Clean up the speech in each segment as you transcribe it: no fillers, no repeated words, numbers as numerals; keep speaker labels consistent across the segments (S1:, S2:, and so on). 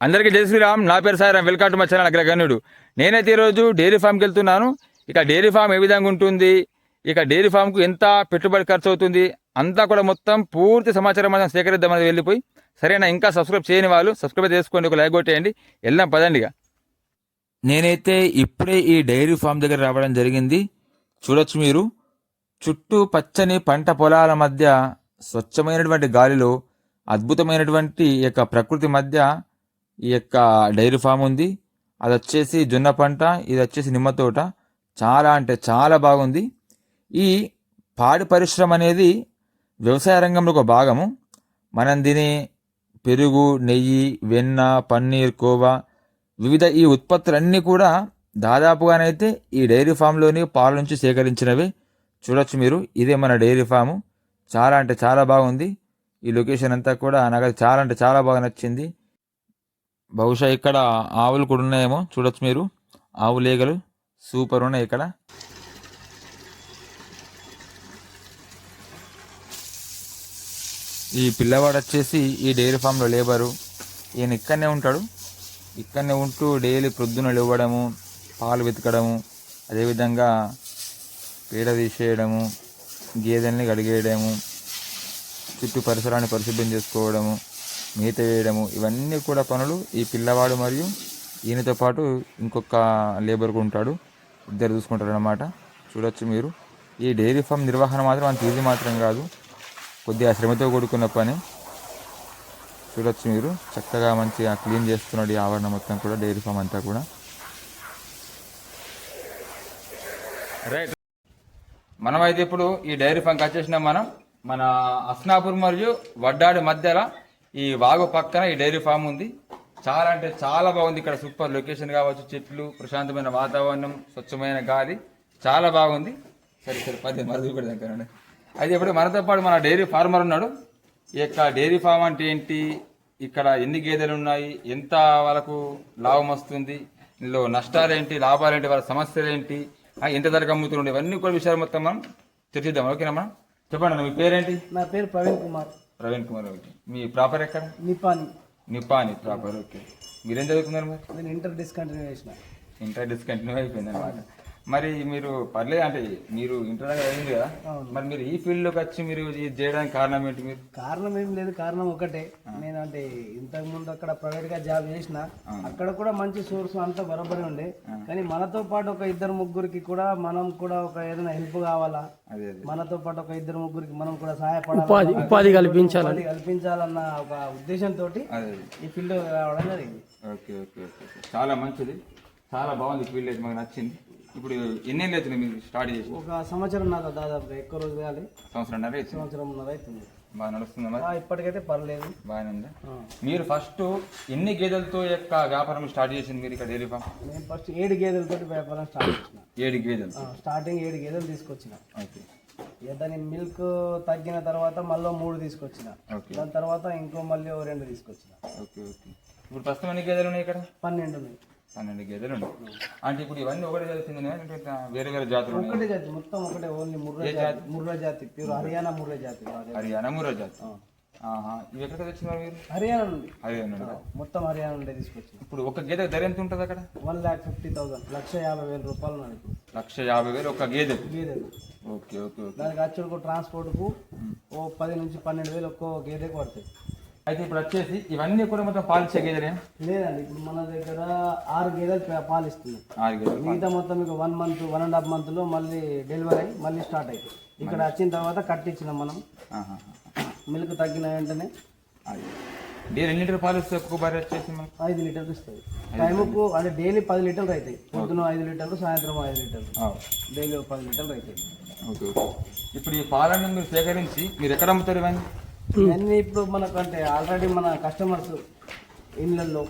S1: అందరికీ జై శ్రీరామ్. నా పేరు Sairam. Welcome to my channel అగ్రగణ్యుడు. నేనైతే ఈరోజు డైరీ ఫామ్కి వెళ్తున్నాను. ఇక డైరీ ఫామ్ ఏ విధంగా ఉంటుంది, ఇక డైరీ ఫామ్కు ఎంత పెట్టుబడి ఖర్చు అవుతుంది, అంతా కూడా మొత్తం పూర్తి సమాచారం మనం సేకరిద్దామని వెళ్ళిపోయి. సరేనా, ఇంకా సబ్స్క్రైబ్ చేయని వాళ్ళు సబ్స్క్రైబ్ చేసుకోండి, ఒక లైక్ కొట్టేయండి. వెళ్దాం పదండిగా. నేనైతే ఇప్పుడే ఈ డైరీ ఫామ్ దగ్గర రావడం జరిగింది. చూడొచ్చు మీరు, చుట్టూ పచ్చని పంట పొలాల మధ్య స్వచ్ఛమైనటువంటి గాలిలో అద్భుతమైనటువంటి ఈ యొక్క ప్రకృతి మధ్య ఈ యొక్క డైరీ ఫామ్ ఉంది. అది వచ్చేసి జొన్న పంట, ఇది వచ్చేసి నిమ్మ తోట. చాలా అంటే చాలా బాగుంది. ఈ పాడి పరిశ్రమ అనేది వ్యవసాయ రంగంలో ఒక భాగము. మనం తినే పెరుగు, నెయ్యి, వెన్న, పన్నీర్, కోవా, వివిధ ఈ ఉత్పత్తులన్నీ కూడా దాదాపుగానైతే ఈ డైరీ ఫామ్లోని పాల నుంచి సేకరించినవి. చూడొచ్చు మీరు, ఇదే మన డైరీ ఫాము. చాలా అంటే చాలా బాగుంది. ఈ లొకేషన్ అంతా కూడా నాకు చాలా అంటే చాలా బాగా నచ్చింది. బహుశా ఇక్కడ ఆవులు కూడా ఉన్నాయేమో. చూడొచ్చు మీరు, ఆవు లేగలు సూపర్ ఉన్నాయి ఇక్కడ. ఈ పిల్లవాడు వచ్చేసి ఈ డైరీ ఫామ్లో లేబరు. ఈయన ఇక్కడనే ఉంటాడు. ఇక్కడనే ఉంటూ డైలీ ప్రొద్దున లేవడము, పాలు వెతకడము, అదేవిధంగా పేడ తీసేయడము, గేదెల్ని కడిగేయడము, చుట్టూ పరిసరాన్ని పరిశుభ్రం చేసుకోవడము, మేత వేయడము, ఇవన్నీ కూడా పనులు ఈ పిల్లవాడు మరియు ఈయనతో పాటు ఇంకొక లేబర్ కూడా ఉంటాడు. ఇద్దరు చూసుకుంటారు అన్నమాట. చూడొచ్చు మీరు, ఈ డైరీ ఫామ్ నిర్వహణ మాత్రం అంత ఈజీ మాత్రం కాదు, కొద్దిగా శ్రమతో కూడుకున్న పని. చూడొచ్చు మీరు, చక్కగా మంచిగా క్లీన్ చేస్తున్నాడు ఈ ఆవరణ మొత్తం కూడా, డైరీ ఫామ్ అంతా కూడా. రైట్, మనమైతే ఇప్పుడు ఈ డైరీ ఫామ్కి వచ్చేసినాం. మన అస్నాపూర్ మరియు వడ్డాడి మధ్యలో ఈ వాగు పక్కన ఈ డైరీ ఫామ్ ఉంది. చాలా అంటే చాలా బాగుంది. ఇక్కడ సూపర్ లొకేషన్ కావచ్చు, చెట్లు, ప్రశాంతమైన వాతావరణం, స్వచ్ఛమైన గాలి, చాలా బాగుంది. సరే సరే, 10 మరది కూడా దగ్గర. అయితే ఇప్పుడు మనతో పాటు మన డైరీ ఫార్మర్ ఉన్నాడు. ఈ యొక్క డైరీ ఫామ్ అంటే ఏంటి, ఇక్కడ ఎన్ని గేదెలు ఉన్నాయి, ఎంత వాళ్ళకు లాభం వస్తుంది, ఇందులో నష్టాలేంటి, లాభాలేంటి, వాళ్ళ సమస్యలు ఏంటి, ఎంత ధరకు అమ్ముతుండే, ఇవన్నీ కూడా విషయాలు మొత్తం మనం చర్చిద్దాం. ఓకేనా మనం? చెప్పండి, మీ పేరేంటి?
S2: నా పేరు ప్రవీణ్ కుమార్.
S1: ప్రవీణ్ కుమార్. ఓకే, మీ ప్రాపర్ ఎక్కడ? నిపాని ప్రాపర్. ఓకే, మీరేం చదువుకున్నారు మరి?
S2: నేను ఇంటర్ డిస్కంటిన్యూ చేసిన.
S1: ఇంటర్ డిస్కంటిన్యూ అయిపోయింది అనమాట. మరి మీరు పర్లేదు అంటే మీరు ఇంటర్ దగ్గర అయింది కదా, మరి మీరు ఈ ఫీల్డ్లోకి వచ్చి మీరు ఇది చేయడానికి కారణం ఏంటి? మీరు
S2: కారణం ఏం లేదు, కారణం ఒకటే. నేను అంటే ఇంతకు ముందు అక్కడ ప్రైవేట్ గా జాబ్ చేసిన, అక్కడ కూడా మంచి సోర్స్ అంతా బరోబరి ఉండే. కానీ మనతో పాటు ఒక ఇద్దరు ముగ్గురికి కూడా మనం కూడా ఒక ఏదైనా హెల్ప్ కావాలా, మనతో పాటు ఒక ఇద్దరు ముగ్గురికి మనం కూడా సహాయపడాలి, ఉపాధి కల్పించాలన్న ఒక ఉద్దేశంతో ఈ ఫీల్డ్ రావడం జరిగింది.
S1: ఓకే ఓకే ఓకే, చాలా మంచిది, చాలా బాగుంది ఫీల్డ్ అయితే, మాకు నచ్చింది. ఇప్పుడు ఎన్నేళ్ళు అవుతుంది మీరు స్టార్ట్ చేసి?
S2: ఒక సంవత్సరం నాతో, దాదాపు ఎక్కువ రోజు కాదు,
S1: సంవత్సరంన్నర
S2: అవుతుంది.
S1: బాగా నడుస్తుందా మరి?
S2: ఇప్పటికైతే పర్లేదు,
S1: బాగానే ఉందా? మీరు ఫస్ట్ ఎన్ని గేదెలతో యొక్క వ్యాపారం స్టార్ట్ చేసింది మీరు ఇక్కడ డైరీ ఫామ్?
S2: నేను ఫస్ట్ 7 గేదెలతో వ్యాపారం స్టార్ట్ చేసిన.
S1: 7 గేదెలు?
S2: స్టార్టింగ్ 7 గేదెలు తీసుకొచ్చిన.
S1: ఓకే,
S2: దాని మిల్క్ తగ్గిన తర్వాత మళ్ళీ 3 తీసుకొచ్చిన. దాని తర్వాత ఇంకో మళ్ళీ 2 తీసుకొచ్చిన.
S1: ఓకే ఓకే, ఇప్పుడు ప్రస్తుతం ఎన్ని గేదెలు ఉన్నాయి ఇక్కడ?
S2: 12 ఉన్నాయి.
S1: 12 గేదెలు ఉన్నాయి. అంటే ఇప్పుడు ఇవన్నీ ఒకటే జాతి వేరే వేరే జాతులు?
S2: ఒకటే జాతి, మొత్తం ఒకటే, ఓన్లీ ముర్రా జాతి, ప్యూర్ హర్యానా ముర్రా జాతి.
S1: హర్యానా ముర్రా జాతి. ఇవి ఎక్కడ తెచ్చినారు మీరు?
S2: హర్యానా నుండి.
S1: హర్యానా
S2: మొత్తం హర్యానా నుండి తీసుకొచ్చిన.
S1: ఇప్పుడు ఒక గేదె ధర ఎంత ఉంటుంది అక్కడ?
S2: 1,50,000, 1,50,000 రూపాయలు ఉన్నాయి.
S1: 1,50,000 ఒక గేదె? Okay okay okay.
S2: దానికి వచ్చుడుకు ట్రాన్స్పోర్ట్కు 10 నుంచి 12,000 ఒక్కో గేదెకు పడుతుంది.
S1: అయితే ఇప్పుడు వచ్చేసి ఇవన్నీ కూడా మొత్తం పాలిచ్చే గేదెలే?
S2: లేదండి, ఇప్పుడు మన దగ్గర 6 గేదెలు పాలిస్తున్నాయి.
S1: 6 గేదెలు.
S2: మిగతా మొత్తం మీకు 1 మంత్ 1.5 మంత్లో మళ్ళీ డెలివరీ అయ్యి మళ్ళీ స్టార్ట్ అవుతుంది. ఇక్కడ వచ్చిన తర్వాత కట్టించినాం మనం. మిల్క్ తగ్గిన వెంటనే
S1: డైలీ ఎన్ని లీటర్ పాలు ఇస్తుంది ఒక్కొక్క భార్య వచ్చేసి?
S2: 5 లీటర్లు ఇస్తుంది టైంకు. అంటే డైలీ 10 లీటర్లు అవుతాయి. పొద్దున 5 లీటర్లు, సాయంత్రం 5 లీటర్లు, డైలీ 10 లీటర్లు అవుతాయి.
S1: Okay okay. ఇప్పుడు ఈ పాలను మీరు సేకరించి మీరు ఎక్కడ అమ్ముతారు ఇవన్నీ?
S2: ఇవన్నీ ఇప్పుడు మనకు అంటే ఆల్రెడీ మన కస్టమర్స్ ఇళ్ళల్లో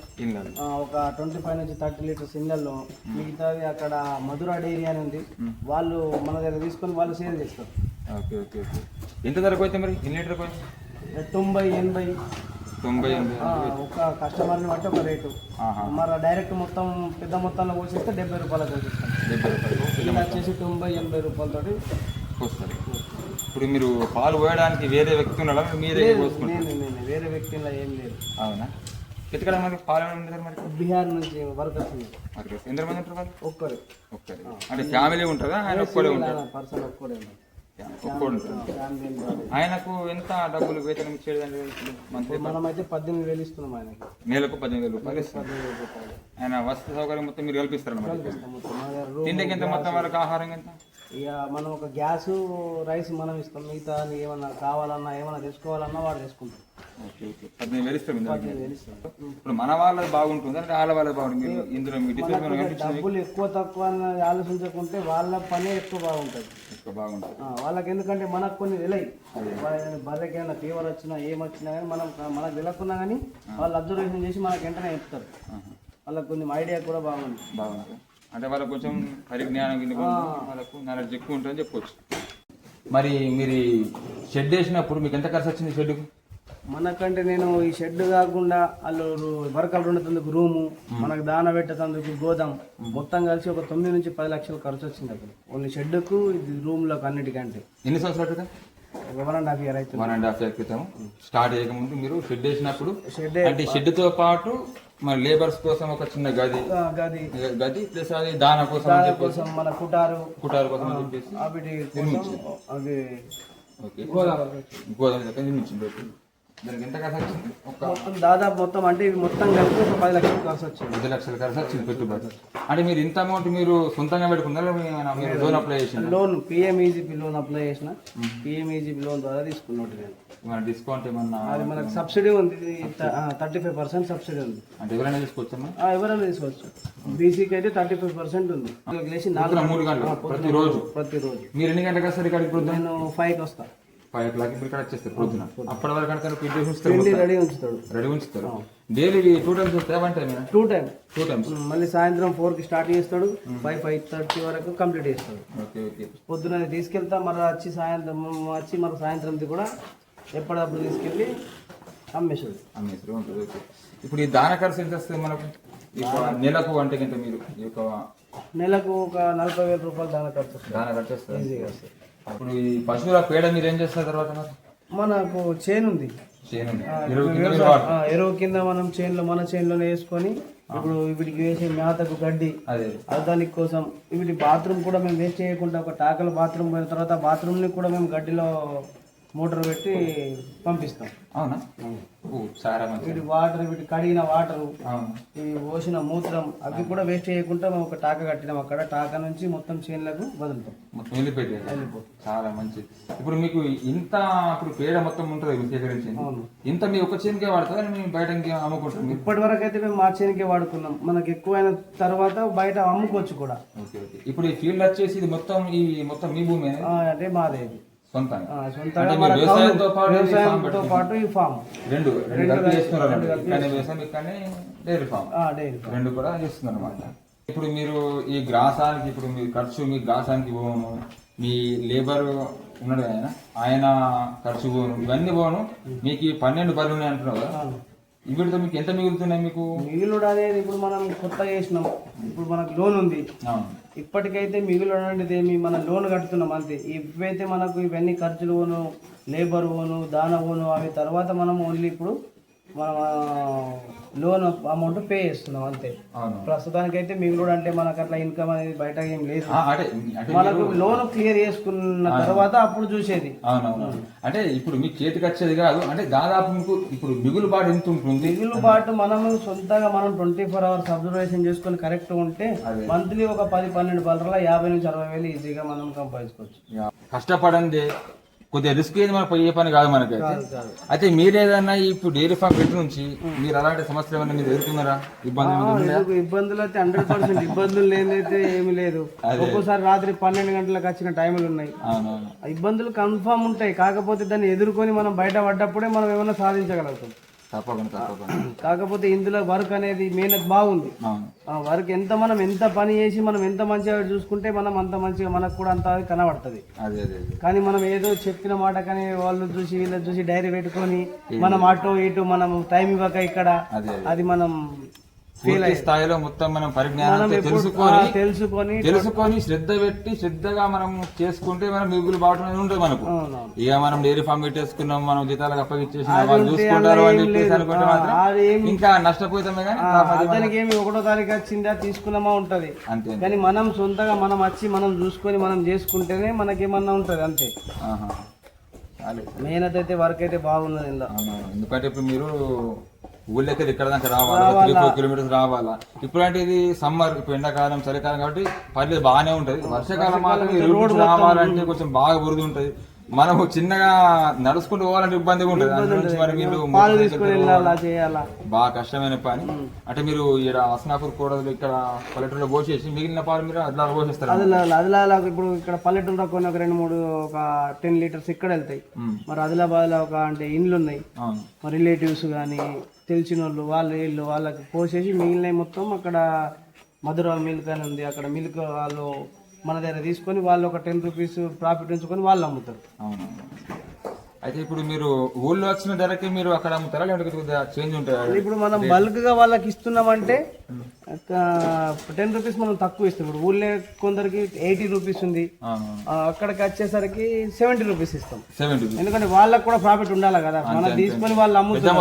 S2: ఒక 25 నుంచి 30 లీటర్స్ ఇళ్ళల్లో, మిగతాది అక్కడ మధురా డైరీ అని ఉంది, వాళ్ళు మన దగ్గర తీసుకొని వాళ్ళు సేల్ చేస్తారు.
S1: Okay okay okay. ఎంత ధరకు అయితే మరి ఎన్ని లీటర్?
S2: 90-80. ఒక కస్టమర్ని బట్టి ఒక రేటు. మరి డైరెక్ట్ మొత్తం పెద్ద మొత్తంలో పోసేస్తే 70 రూపాయలకు వచ్చేస్తాం.
S1: 70 రూపాయలు.
S2: ఇలా వచ్చేసి 90-80 రూపాయలతోటి
S1: వస్తారు. ఇప్పుడు మీరు పాలు పోయడానికి వేరే వ్యక్తి ఉన్నారా మీరే పోసుకుంటారు?
S2: నేను వేరే వ్యక్తిలో ఏం లేదు.
S1: అవునా? ఎక్కడ మరి పాలన ఉంటారు మరి
S2: బీహార్ నుంచి వర్కర్స్ ఉన్నారు.
S1: మరి ఎంతమంది ఉంటారు వాళ్ళు?
S2: ఒక్కరు
S1: ఒక్కరి అంటే ఫ్యామిలీ ఉంటుందా ఆయన ఒక్కడే ఉంటారు?
S2: పర్సన్ ఒక్కడే ఉన్నారు.
S1: ఒక్కడు ఉంటారు.
S2: ఫ్యామిలీ ఏం రాలేదు.
S1: ఆయనకు ఎంత డబ్బులు వేతనం ఇచ్చేది అంటే మంత్లీ
S2: మనమైతే 18,000 ఇస్తున్నాం ఆయనకి.
S1: నెలకు 15,000 రూపాయలు ఇస్తారు.
S2: 15,000 రూపాయలు
S1: ఆయన వసతి సౌకర్యం మొత్తం మీరు కల్పిస్తారు అన్నమాట.
S2: ఇస్తాం మొత్తం. మన దగ్గర రూమ్,
S1: తిండికి ఎంత మొత్తం వాళ్ళకి ఆహారం ఎంత?
S2: ఇక మనం ఒక గ్యాస్ రైస్ మనం ఇస్తాం. మిగతా ఏమన్నా కావాలన్నా ఏమన్నా తెచ్చుకోవాలన్నా వాడు తెచ్చుకుంటాం.
S1: ఓకే ఓకే 15,000 ఇస్తాం ఇందులో.
S2: 15,000 ఇస్తాం.
S1: ఇప్పుడు మన వాళ్ళది బాగుంటుంది అంటే వాళ్ళ వాళ్ళది బాగుంటుంది. మీరు ఇందులో మీ డిసిషన్
S2: డబ్బులు ఎక్కువ తక్కువ అని ఆలోచించకుంటే వాళ్ళ పనే ఎక్కువ బాగుంటుంది.
S1: ఎక్కువ బాగుంటుంది.
S2: వాళ్ళకి ఎందుకంటే మనకు కొన్ని తెలియదు. బర్రెకి ఏమైనా ఫీవర్ వచ్చినా ఏమొచ్చినా కానీ మనకు తెలియకున్నా కానీ వాళ్ళు అబ్జర్వేషన్ చేసి మనకి వెంటనే చెప్తారు. వాళ్ళకి కొంచెం ఐడియా కూడా బాగుంది.
S1: బాగుంటుంది అంటే వాళ్ళకి కొంచెం పరిజ్ఞానం వాళ్ళకు నాలెడ్జ్ ఎక్కువ ఉంటుందని చెప్పొచ్చు. మరి మీరు షెడ్ వేసినప్పుడు మీకు ఎంత ఖర్చు వచ్చింది షెడ్కు?
S2: మనకంటే నేను ఈ షెడ్ కాకుండా వాళ్ళు వర్కర్లు ఉండేందుకు రూము, మనకు దాన పెట్టేందుకు గోదాం మొత్తం కలిసి ఒక 9 నుంచి 10 లక్షలు ఖర్చు వచ్చింది అక్కడ. ఓన్లీ షెడ్కు ఇది రూమ్లకు అన్నిటికంటే.
S1: ఎన్ని సంవత్సరాలు క్రితం?
S2: 1.5 year అవుతుంది.
S1: 1.5 year క్రితం స్టార్ట్ చేయకముందు మీరు షెడ్ వేసినప్పుడు
S2: షెడ్
S1: అంటే షెడ్ తో పాటు మరి లేబర్స్ కోసం ఒక చిన్న గది గది ప్లస్ అది దాన కోసం అని చెప్పేసి
S2: కోసం మన కుటారు
S1: కోసం అని చెప్పేసి
S2: అవిటి కోసం అవి
S1: ఓకే గోదావరి దగ్గర నిర్మించింది. దానికి ఎంత ఖర్చు వచ్చింది? ఒక
S2: మొత్తం దాదాపు మొత్తం అంటే ఇవి మొత్తం కలిపి ఒక 10 లక్షలు ఖర్చు వచ్చింది.
S1: 10 లక్షల ఖర్చు వచ్చింది పెట్టుబడి. అంటే మీరు ఇంత అమౌంట్ మీరు సొంతంగా పెట్టుకున్నారా? మీరు లోన్ అప్లై చేసిన?
S2: లోన్ పిఎంఈజీపీ లోన్ అప్లై చేసిన. పిఎంఈజీపీ లోన్ ద్వారా తీసుకున్నట్టు నేను.
S1: మన డిస్కౌంట్ ఏమన్నా?
S2: అది మనకు సబ్సిడీ ఉంది. 35% సబ్సిడీ ఉంది.
S1: అంటే ఎవరైనా తీసుకోవచ్చా?
S2: ఎవరైనా తీసుకోవచ్చు. బీసీకి అయితే 35% ఉంది. లేచి
S1: 3 గంటలు ప్రతిరోజు. మీరు ఎన్ని గంటలకు వస్తారు ఇక్కడికి? పొద్దున
S2: నేను 5కి వస్తాను.
S1: 5 o'clock ఇప్పుడు ఇక్కడ వచ్చేస్తారు పొద్దున. అప్పటి వరకు కనుక
S2: రెడీ ఉంచుతాడు.
S1: రెడీ ఉంచుతారు. డైలీ 2 times వస్తాయి. 1 time?
S2: 2
S1: times.
S2: మళ్ళీ సాయంత్రం 4కి స్టార్ట్ చేస్తాడు. 5:30 వరకు కంప్లీట్ చేస్తాడు.
S1: Okay okay.
S2: పొద్దున తీసుకెళ్తా మరి వచ్చి సాయంత్రంది కూడా ఎప్పటికప్పుడు తీసుకెళ్ళి అమ్మేసాడు.
S1: ఉంటుంది. ఓకే. ఇప్పుడు ఈ దాన ఖర్చు ఎంత వస్తుంది మనకు నెలకు? అంటే కంటే మీరు
S2: నెలకు ఒక 40,000 రూపాయలు దాన ఖర్చు వస్తుంది.
S1: దాన ఖర్చు వస్తుంది. ఇప్పుడు ఈ పశువుల పేడ మీరు ఏం చేస్తారు తర్వాత?
S2: మనకు చేను ఉంది.
S1: ఎరువు
S2: ఎరువు కింద మనం మన చేనులోనే వేసుకొని ఇప్పుడు వీటికి వేసే మేతకు గడ్డి దానికి కోసం వీటి బాత్రూమ్ కూడా మేము వేస్ట్ చేయకుండా ఒక టాకల బాత్రూమ్ పోయిన తర్వాత బాత్రూమ్ ని కూడా మేము గడ్డిలో మోటార్ పెట్టి పంపిస్తాం.
S1: అవునా?
S2: వీటి వాటర్, వీటి కడిగిన వాటరు, ఇవి పోసిన మూత్రం అవి కూడా వేస్ట్ చేయకుండా మేము ఒక టాక కట్టినాం. అక్కడ టాక నుంచి మొత్తం చేనులకు వదులుతాం.
S1: మొత్తం వెళ్ళిపోయింది. చాలా మంచిది. ఇప్పుడు మీకు ఇంత ఇప్పుడు పేడ మొత్తం ఉంటుంది సేకరించి, ఇంత మీ ఒక చేనుకే వాడతారా? మేము బయట అమ్ముకుంటాం?
S2: ఇప్పటి వరకు అయితే మేము మా చేనుకే వాడుకున్నాం. మనకి ఎక్కువైన తర్వాత బయట అమ్ముకోవచ్చు కూడా.
S1: Okay okay. ఇప్పుడు ఈ ఫీల్డ్ వచ్చేసి ఇది మొత్తం మీ భూమి
S2: అంటే మాదే.
S1: వ్యవసాయంతో
S2: పాటు ఈ ఫామ్
S1: రెండు చేస్తున్నారు. వ్యవసాయం ఇక్కడనే డైరీ ఫామ్ రెండు కూడా చేస్తున్నారు అన్నమాట. ఇప్పుడు మీరు ఈ గ్రాసానికి ఇప్పుడు మీ ఖర్చు, మీ గ్రాసానికి పోను, మీ లేబర్ ఉన్నాడు ఆయన ఖర్చు పోను, ఇవన్నీ పోను. మీకు 12 బర్రెలు ఉన్నాయి అంటున్నారు కదా, వీటితో మీకు ఎంత మిగులుతున్నాయి? మీకు
S2: మిగులుడు అనేది ఇప్పుడు మనం కొత్త చేసినాం. ఇప్పుడు మనకు లోన్ ఉంది. ఇప్పటికైతే మిగులు అనేది ఏమి మనం లోన్ కడుతున్నాం అంతే. ఇవైతే మనకు ఇవన్నీ ఖర్చులు పోను, లేబర్ పోను, దాన పోను, అవి తర్వాత మనం ఓన్లీ ఇప్పుడు మనం లోన్ అమౌంట్ పే చేస్తున్నాం అంతే. ప్రస్తుతానికైతే మిగులుడు అంటే మనకు అట్లా ఇన్కమ్ అనేది బయట ఏం లేదు. మనకు లోన్ క్లియర్ చేసుకున్న తర్వాత అప్పుడు చూసేది.
S1: అంటే ఇప్పుడు మీ చేతికి వచ్చేది కాదు. అంటే దాదాపు మీకు ఇప్పుడు మిగులుబాటు ఎంత ఉంటుంది?
S2: మిగులుబాటు మనం సొంతంగా మనం 24 hours అబ్జర్వేషన్ చేసుకుని కరెక్ట్ ఉంటే మంత్లీ ఒక 10-12 బర్రెల 50 నుంచి 60 వేలు ఈజీగా మనం సంపాదించుకోవచ్చు.
S1: కష్టపడండి, కొద్దిగా రిస్క్ ఏది మనకు పోయే పని కాదు మనకైతే. అయితే మీరేదన్నా ఇప్పుడు డైరీ ఫామ్ పెట్టి నుంచి మీరు అలాంటి సమస్యలు ఏమన్నా మీరు ఎదుర్కొన్నారా?
S2: ఇబ్బందులు అయితే 100% ఇబ్బందులు లేదైతే ఏమి లేదు. ఒక్కోసారి రాత్రి 12 గంటలకు వచ్చిన టైములు ఉన్నాయి. ఇబ్బందులు కన్ఫామ్ ఉంటాయి. కాకపోతే దాన్ని ఎదుర్కొని మనం బయట పడ్డప్పుడే మనం ఏమైనా సాధించగలుగుతాం. కాకపోతే ఇందులో వర్క్ అనేది మెయిన్ బాగుంది. వర్క్ మనం ఎంత పని చేసి మనం ఎంత మంచిగా చూసుకుంటే మనం అంత మంచిగా మనకు కూడా అంత కనబడుతుంది. కానీ మనం ఏదో చెప్పిన మాట కానీ వాళ్ళు చూసి వీళ్ళు చూసి డైరీ పెట్టుకొని మనం అటు ఇటు మనం టైం ఇవ్వక ఇక్కడ అది మనం
S1: పూర్తి స్థాయిలో మొత్తం మనం పరిజ్ఞానంతో తెలుసుకొని శ్రద్ధ పెట్టి శ్రద్ధగా మనం చేసుకుంటే మనం మిగులు బాగుంటుంది ఉంటుంది మనకు. ఇక మనం డైరీ ఫామ్ పెట్టేసుకున్నాం, మనం జీతాలకు అప్పగిచ్చేసి వాళ్ళు చూసుకుంటారు అని చెప్పేసి అనుకుంటే మాత్రం ఇంకా నష్టపోతామే. కానీ
S2: అతనికి ఏమి 1వ తారీఖు వచ్చిందా తీసుకున్నామా ఉంటది అంతే. కానీ మనం సొంతగా మనం వచ్చి మనం చూసుకొని మనం చేసుకుంటేనే మనకేమన్నా ఉంటది అంతే. మెయిన్ అయితే వర్క్ అయితే బాగున్నది ఇందులో.
S1: ఎందుకంటే ఇప్పుడు మీరు ఊళ్ళకి ఇక్కడ దాకా రావాలా, 3-4 కిలోమీటర్స్ రావాలా. ఇప్పుడు అంటే ఇది సమ్మర్, ఇప్పుడు ఎండాకాలం చలికాలం కాబట్టి పర్లేదు బాగానే ఉంటది. వర్షాకాలం మాత్రం ఈ రోడ్డు రావాలంటే కొంచెం బాగా బురద ఉంటది. మనము చిన్నగా నడుచుకుంటూ పోవాలంటే ఇబ్బందిగా ఉంటుంది. మరి మీరు బాగా కష్టమైన పని. అంటే మీరు ఇక్కడ హసనాపూర్ కూడలు ఇక్కడ పల్లెటూరులో పోసేసి మిగిలిన పాలు మీరు అదిలా పోసేస్తారు.
S2: అదిలా ఇప్పుడు ఇక్కడ పల్లెటూరులో కొన్ని ఒక 2-3 ఒక 10 లీటర్స్ ఇక్కడ వెళ్తాయి. మరి ఆదిలాబాద్ లో ఒక అంటే ఇండ్లు ఉన్నాయి, మరి రిలేటివ్స్ కానీ తెలిసిన వాళ్ళు వీళ్ళు వాళ్ళకి పోసేసి మిగిలిన మొత్తం అక్కడ మధుర మిల్క్ అని ఉంది, అక్కడ మిల్క్ వాళ్ళు మన దగ్గర తీసుకొని వాళ్ళు ఒక 10 రూపీస్ ప్రాఫిట్ ఉంచుకొని వాళ్ళు అమ్ముతారు.
S1: అయితే ఇప్పుడు మీరు ఊళ్ళో వచ్చిన ధరకి మీరు అక్కడ అమ్ముతారా లేకపోతే చేంజ్ ఉంటుంది?
S2: ఇప్పుడు మనం బల్క్ గా వాళ్ళకి ఇస్తున్నామంటే 10 రూపీస్ మనం తక్కువ ఇస్తాం. ఇప్పుడు ఊళ్ళో కొందరికి 80 రూపీస్ ఉంది, అక్కడికి వచ్చేసరికి 70 రూపీస్ ఇస్తాం. ఎందుకంటే వాళ్ళకి కూడా ప్రాఫిట్ ఉండాలి కదా. మనం తీసుకొని వాళ్ళు అమ్ముతాం,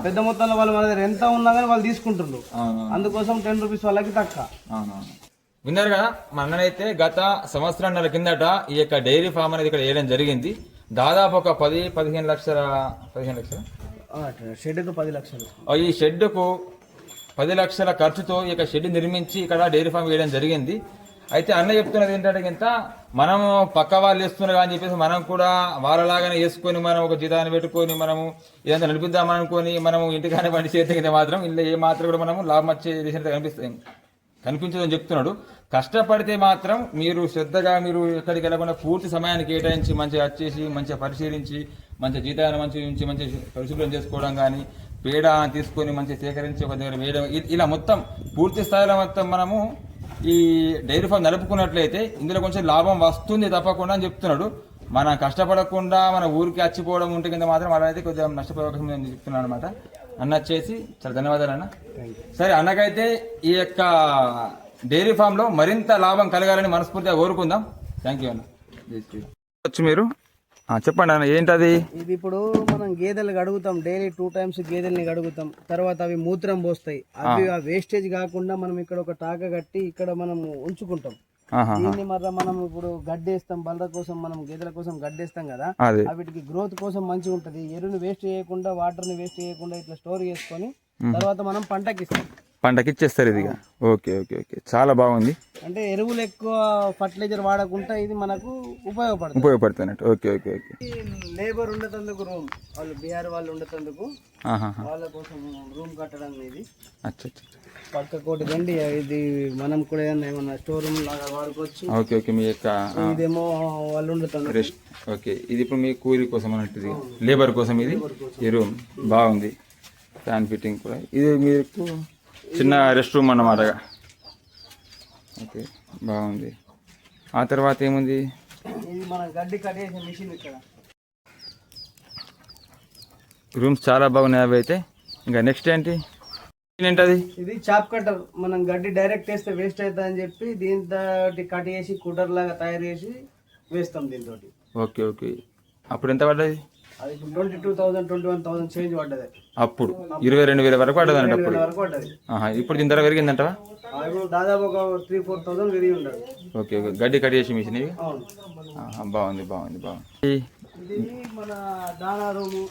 S2: పెద్ద మొత్తంలో వాళ్ళు మన దగ్గర ఎంత ఉన్నా కానీ వాళ్ళు తీసుకుంటున్నారు. అందుకోసం 10 రూపీస్ వాళ్ళకి తక్కువ.
S1: విన్నారు కదా, మా అన్ననైతే గత సంవత్సరాల కిందట ఈ యొక్క డైరీ ఫామ్ అనేది ఇక్కడ వేయడం జరిగింది. దాదాపు ఒక 15 లక్షల
S2: షెడ్కు 10 లక్షలు.
S1: ఈ షెడ్కు 10 లక్షల ఖర్చుతో ఈ యొక్క షెడ్ నిర్మించి ఇక్కడ డైరీ ఫామ్ వేయడం జరిగింది. అయితే అన్న చెప్తున్నది ఏంటంటే ఇంత మనము పక్క వాళ్ళు వేస్తున్నారు అని చెప్పేసి మనం కూడా వాళ్ళలాగానే వేసుకొని మనం ఒక జీతాన్ని పెట్టుకొని మనము ఇదంతా నడిపిద్దామని అనుకొని మనము ఇంటికానే పని చేస్తే మాత్రం ఇలా ఏ మాత్రం కూడా మనము లాభం వచ్చే కనిపించదని చెప్తున్నాడు. కష్టపడితే మాత్రం మీరు శ్రద్ధగా మీరు ఎక్కడికి వెళ్ళకుండా పూర్తి సమయాన్ని కేటాయించి మంచిగా వచ్చేసి మంచిగా పరిశీలించి మంచి జీతాన్ని మంచి ఉంచి మంచి పరిశుభ్రం చేసుకోవడం కానీ పేడ తీసుకొని మంచిగా సేకరించి ఒక దగ్గర వేయడం ఇలా మొత్తం పూర్తి స్థాయిలో మొత్తం మనము ఈ డైరీ ఫామ్ నడుపుకున్నట్లయితే ఇందులో కొంచెం లాభం వస్తుంది తప్పకుండా అని చెప్తున్నాడు. మనం కష్టపడకుండా మన ఊరికి వచ్చిపోవడం ఉంటే కింద మాత్రం అలా అయితే కొద్దిగా నష్టపోయే అవకాశం నేను చెప్తున్నాను అనమాట. అన్న వచ్చేసి చాలా ధన్యవాదాలు అన్న. సరే, అన్నకైతే ఈ యొక్క డైరీ ఫామ్ లో మరింత లాభం కలగాలని మనస్ఫూర్తిగా కోరుకుందాం. థ్యాంక్ యూ అన్న. వచ్చు మీరు చెప్పండి అన్న, ఏంటది?
S2: ఇది ఇప్పుడు మనం గేదెలు కడుగుతాం, డైలీ 2 టైమ్స్ గేదెల్ని కడుగుతాం. తర్వాత అవి మూత్రం పోస్తాయి. అవి ఆ వేస్టేజ్ కాకుండా మనం ఇక్కడ ఒక టాక కట్టి ఇక్కడ మనం ఉంచుకుంటాం. దీన్ని మళ్ళీ మనం ఇప్పుడు గడ్డేస్తాం, బల్ల కోసం మనం గేదెల కోసం గడ్డేస్తాం కదా, వీటికి గ్రోత్ కోసం మంచిగా ఉంటది. ఎరువుని వేస్ట్ చేయకుండా, వాటర్ ని వేస్ట్ చేయకుండా ఇట్లా స్టోర్ చేసుకొని తర్వాత మనం పంటకి
S1: ఇచ్చేస్తారు. ఇది ఓకే ఓకే ఓకే, చాలా బాగుంది.
S2: అంటే ఎరువులు ఎక్కువ ఫర్టిలైజర్ వాడకుండా ఇది మనకు
S1: ఉపయోగపడుతున్నట్టు. Okay okay okay.
S2: లేబర్ ఉండేందుకు రూమ్, వాళ్ళు బీహార్ వాళ్ళు ఉండేందుకు వాళ్ళ కోసం రూమ్ కట్టడం ఇది. పక్క కోటి రండి, ఇది మనం కూడా ఏమన్నా స్టోర్ రూమ్ లాగా వాడుకోవచ్చు.
S1: Okay okay. మీ యొక్క
S2: ఇదేమో వాళ్ళు ఉండేందుకు
S1: రెస్ట్. ఓకే, ఇది ఇప్పుడు మీ కూలీ కోసం అన్నట్టు, లేబర్ కోసం ఇది ఈ రూమ్ బాగుంది. ఫ్యాన్ ఫిట్టింగ్ కూడా, ఇది మీకు చిన్న రెస్ట్ రూమ్ అన్నమాట. ఓకే, బాగుంది. ఆ తర్వాత ఏముంది?
S2: ఇది మన గడ్డి కట్టేసే మిషన్. ఇక్కడ
S1: రూమ్స్ చాలా బాగున్నాయి అవి అయితే. ఇంకా నెక్స్ట్ ఏంటది?
S2: ఇది చాప్ కట్టర్. మనం గడ్డి డైరెక్ట్ వేస్తే వేస్ట్ అవుతుంది అని చెప్పి దీంతో కట్ చేసి కుటర్ లాగా తయారు చేసి వేస్తాం దీంతో.
S1: Okay okay. అప్పుడు ఎంత పడ్డది?
S2: అది 22,000 21,000 చేంజ్ పడ్డది.
S1: అప్పుడు 22,000 వరకు పడ్డది అంటే అప్పుడు. ఇప్పుడు దీని ధర పెరిగిందంటవా?
S2: దాదాపు ఒక 3-4,000 పెరిగి ఉండదు.
S1: Okay okay. గడ్డి కట్ చేసి మిషన్ ఇది బాగుంది బాగుంది బాగుంది.
S2: ఇది మన దానా రూము.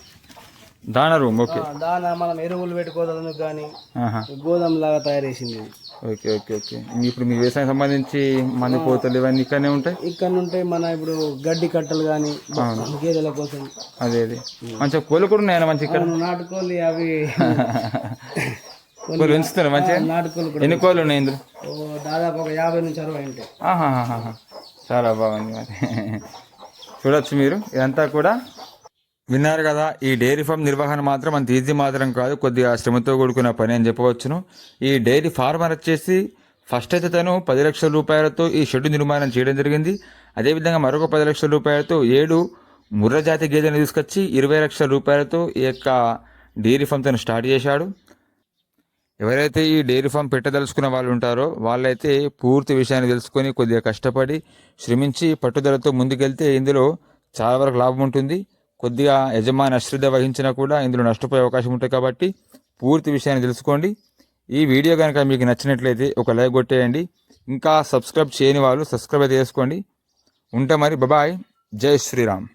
S1: దానా రూమ్. ఓకే.
S2: దానా మనం ఎరువులు పెట్టుకోవడానికి కానీ గోదాం లాగా తయారు చేసింది.
S1: Okay okay okay. ఇప్పుడు మీ వ్యవసాయం సంబంధించి మంది పోతలు ఇవన్నీ ఇక్కడనే ఉంటాయి.
S2: ఇక్కడ ఉంటాయి మన ఇప్పుడు గడ్డి కట్టలు కానీ గేదెల కోసం.
S1: అదే అదే మంచిగా కోళ్ళు కూడా ఉన్నాయన్న మంచి ఇక్కడ
S2: నాటుకోళ్ళు. అవి
S1: కోళ్ళు పెంచుతున్నారు మంచిగా.
S2: నాటుకోళ్ళు
S1: ఎన్ని కోళ్ళు ఉన్నాయి ఇందులో?
S2: దాదాపు ఒక 50 నుంచి 60 ఉంటాయి.
S1: చాలా బాగుంది. మరి చూడొచ్చు మీరు. ఇదంతా కూడా విన్నారు కదా. ఈ డైరీ ఫామ్ నిర్వహణ మాత్రం అంత ఈజీ మాత్రం కాదు, కొద్దిగా శ్రమతో కూడుకున్న పని అని చెప్పవచ్చును. ఈ డైరీ ఫార్మర్ వచ్చేసి ఫస్ట్ అయితే తను 10 లక్షల రూపాయలతో ఈ షెడ్ నిర్మాణం చేయడం జరిగింది. అదేవిధంగా మరొక 10 లక్షల రూపాయలతో 7 ముర్రా జాతి గేదెలను తీసుకొచ్చి 20 లక్షల రూపాయలతో ఈ యొక్క డైరీ ఫామ్ తను స్టార్ట్ చేశాడు. ఎవరైతే ఈ డైరీ ఫామ్ పెట్టదలుచుకున్న వాళ్ళు ఉంటారో వాళ్ళైతే పూర్తి విషయాన్ని తెలుసుకొని కొద్దిగా కష్టపడి శ్రమించి పట్టుదలతో ముందుకెళ్తే ఇందులో చాలా వరకు లాభం ఉంటుంది. కొద్దిగా యజమాని అశ్రద్ధ వహించినా కూడా ఇందులో నష్టపోయే అవకాశం ఉంటుంది. కాబట్టి పూర్తి విషయాన్ని తెలుసుకోండి. ఈ వీడియో కనుక మీకు నచ్చినట్లయితే ఒక లైక్ కొట్టేయండి. ఇంకా సబ్స్క్రైబ్ చేయని వాళ్ళు సబ్స్క్రైబ్ అయితే చేసుకోండి. ఉంటా మరి, బాయ్. జై శ్రీరామ్.